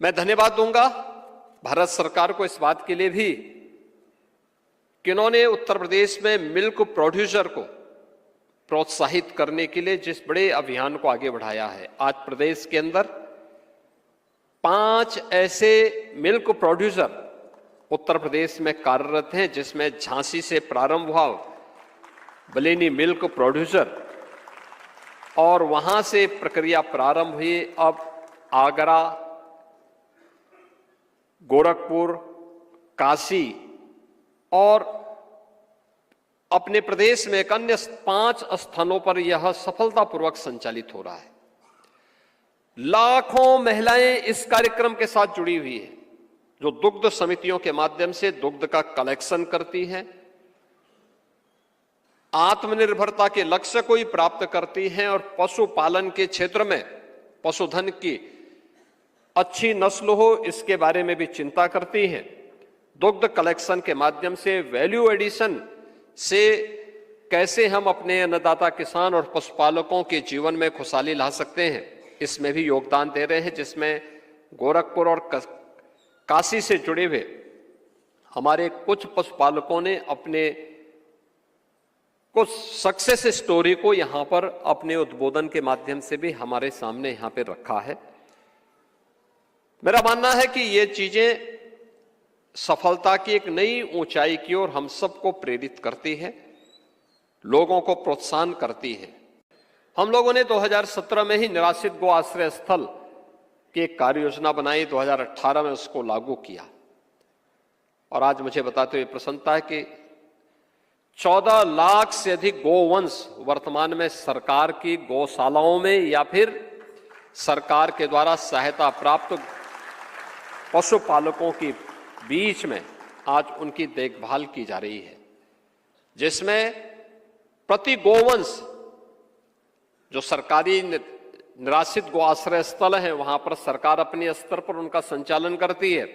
मैं धन्यवाद दूंगा भारत सरकार को इस बात के लिए भी कि इन्होंने उत्तर प्रदेश में मिल्क प्रोड्यूसर को प्रोत्साहित करने के लिए जिस बड़े अभियान को आगे बढ़ाया है। आज प्रदेश के अंदर 5 ऐसे मिल्क प्रोड्यूसर उत्तर प्रदेश में कार्यरत हैं, जिसमें झांसी से प्रारंभ हुआ बलेनी मिल्क प्रोड्यूसर और वहां से प्रक्रिया प्रारंभ हुई। अब आगरा, गोरखपुर, काशी और अपने प्रदेश में एक अन्य 5 स्थानों पर यह सफलतापूर्वक संचालित हो रहा है। लाखों महिलाएं इस कार्यक्रम के साथ जुड़ी हुई है, जो दुग्ध समितियों के माध्यम से दुग्ध का कलेक्शन करती है, आत्मनिर्भरता के लक्ष्य को ही प्राप्त करती हैं और पशुपालन के क्षेत्र में पशुधन की अच्छी नस्ल हो इसके बारे में भी चिंता करती हैं। दुग्ध कलेक्शन के माध्यम से वैल्यू एडिशन से कैसे हम अपने अन्नदाता किसान और पशुपालकों के जीवन में खुशहाली ला सकते हैं, इसमें भी योगदान दे रहे हैं, जिसमें गोरखपुर और काशी से जुड़े हुए हमारे कुछ पशुपालकों ने अपने कुछ सक्सेस स्टोरी को यहां पर अपने उद्बोधन के माध्यम से भी हमारे सामने यहां पे रखा है। मेरा मानना है कि ये चीजें सफलता की एक नई ऊंचाई की ओर हम सबको प्रेरित करती है, लोगों को प्रोत्साहन करती है। हम लोगों ने 2017 में ही निराश्रित गो आश्रय स्थल की एक कार्य योजना बनाई, 2018 में उसको लागू किया और आज मुझे बताते हुए प्रसन्नता है कि 14 लाख से अधिक गोवंश वर्तमान में सरकार की गौशालाओं में या फिर सरकार के द्वारा सहायता प्राप्त पशुपालकों के बीच में आज उनकी देखभाल की जा रही है, जिसमें प्रति गोवंश जो सरकारी निराश्रित गो आश्रय स्थल है वहां पर सरकार अपने स्तर पर उनका संचालन करती है,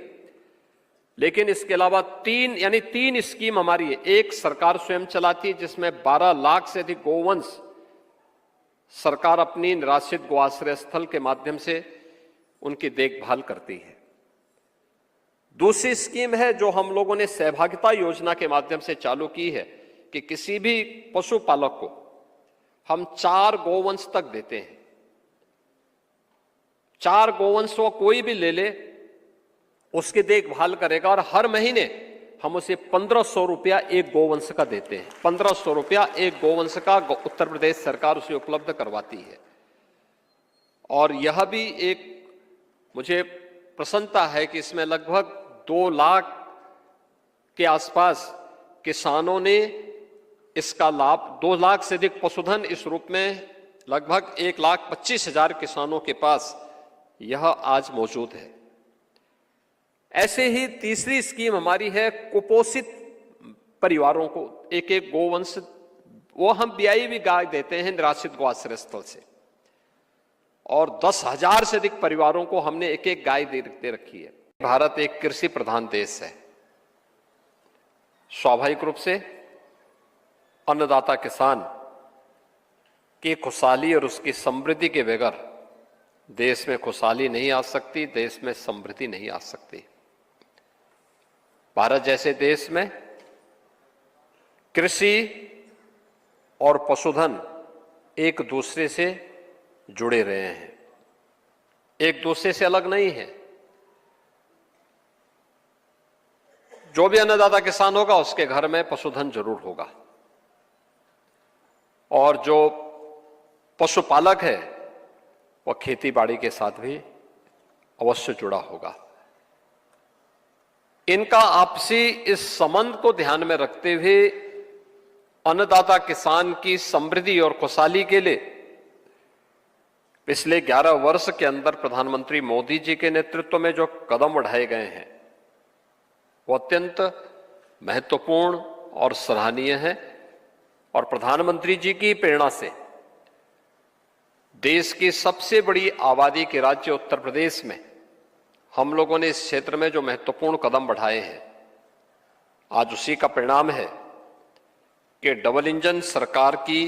लेकिन इसके अलावा 3 स्कीम हमारी है। एक सरकार स्वयं चलाती है, जिसमें 12 लाख से अधिक गोवंश सरकार अपनी निराश्रित गो आश्रय स्थल के माध्यम से उनकी देखभाल करती है। दूसरी स्कीम है जो हम लोगों ने सहभागिता योजना के माध्यम से चालू की है कि किसी भी पशुपालक को हम 4 गोवंश तक देते हैं। 4 गोवंश को कोई भी ले ले, उसकी देखभाल करेगा और हर महीने हम उसे 1500 रुपया एक गोवंश का देते हैं। 1500 रुपया एक गोवंश का उत्तर प्रदेश सरकार उसे उपलब्ध करवाती है। और यह भी एक मुझे प्रसन्नता है कि इसमें लगभग 2 लाख के आसपास किसानों ने इसका लाभ, 2 लाख से अधिक पशुधन इस रूप में लगभग 1,25,000 किसानों के पास यह आज मौजूद है। ऐसे ही तीसरी स्कीम हमारी है कुपोषित परिवारों को एक गोवंश, वो हम ब्याई भी गाय देते हैं निराश्रित गो आश्रय स्थल से, और 10,000 से अधिक परिवारों को हमने एक गाय दे रखी है। भारत एक कृषि प्रधान देश है। स्वाभाविक रूप से अन्नदाता किसान की खुशहाली और उसकी समृद्धि के बगैर देश में खुशहाली नहीं आ सकती, देश में समृद्धि नहीं आ सकती। भारत जैसे देश में कृषि और पशुधन एक दूसरे से जुड़े रहे हैं, एक दूसरे से अलग नहीं है। जो भी अन्नदाता किसान होगा उसके घर में पशुधन जरूर होगा, और जो पशुपालक है वह खेती बाड़ी के साथ भी अवश्य जुड़ा होगा। इनका आपसी इस संबंध को ध्यान में रखते हुए अन्नदाता किसान की समृद्धि और खुशहाली के लिए पिछले 11 वर्ष के अंदर प्रधानमंत्री मोदी जी के नेतृत्व में जो कदम बढ़ाए गए हैं वो अत्यंत महत्वपूर्ण और सराहनीय है। और प्रधानमंत्री जी की प्रेरणा से देश की सबसे बड़ी आबादी के राज्य उत्तर प्रदेश में हम लोगों ने इस क्षेत्र में जो महत्वपूर्ण कदम बढ़ाए हैं, आज उसी का परिणाम है कि डबल इंजन सरकार की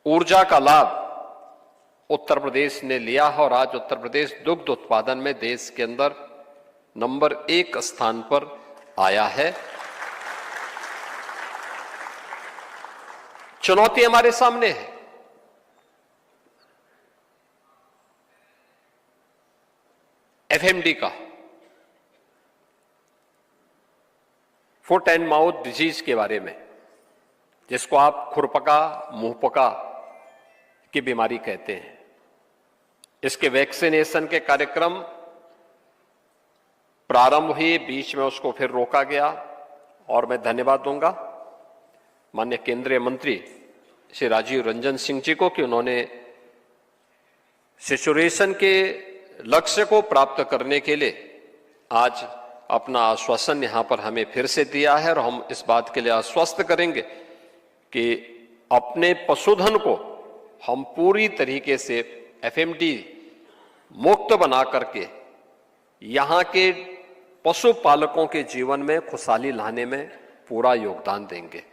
ऊर्जा का लाभ उत्तर प्रदेश ने लिया है और आज उत्तर प्रदेश दुग्ध उत्पादन में देश के अंदर नंबर 1 स्थान पर आया है। चुनौती हमारे सामने है। एफएमडी का, फुट एंड माउथ डिजीज के बारे में, जिसको आप खुरपका मुंहपका की बीमारी कहते हैं, इसके वैक्सीनेशन के कार्यक्रम प्रारंभ हुए, बीच में उसको फिर रोका गया। और मैं धन्यवाद दूंगा माननीय केंद्रीय मंत्री श्री राजीव रंजन सिंह जी को कि उन्होंने सैचुरेशन के लक्ष्य को प्राप्त करने के लिए आज अपना आश्वासन यहां पर हमें फिर से दिया है। और हम इस बात के लिए आश्वस्त करेंगे कि अपने पशुधन को हम पूरी तरीके से एफएमडी मुक्त बना करके यहां के पशुपालकों के जीवन में खुशहाली लाने में पूरा योगदान देंगे।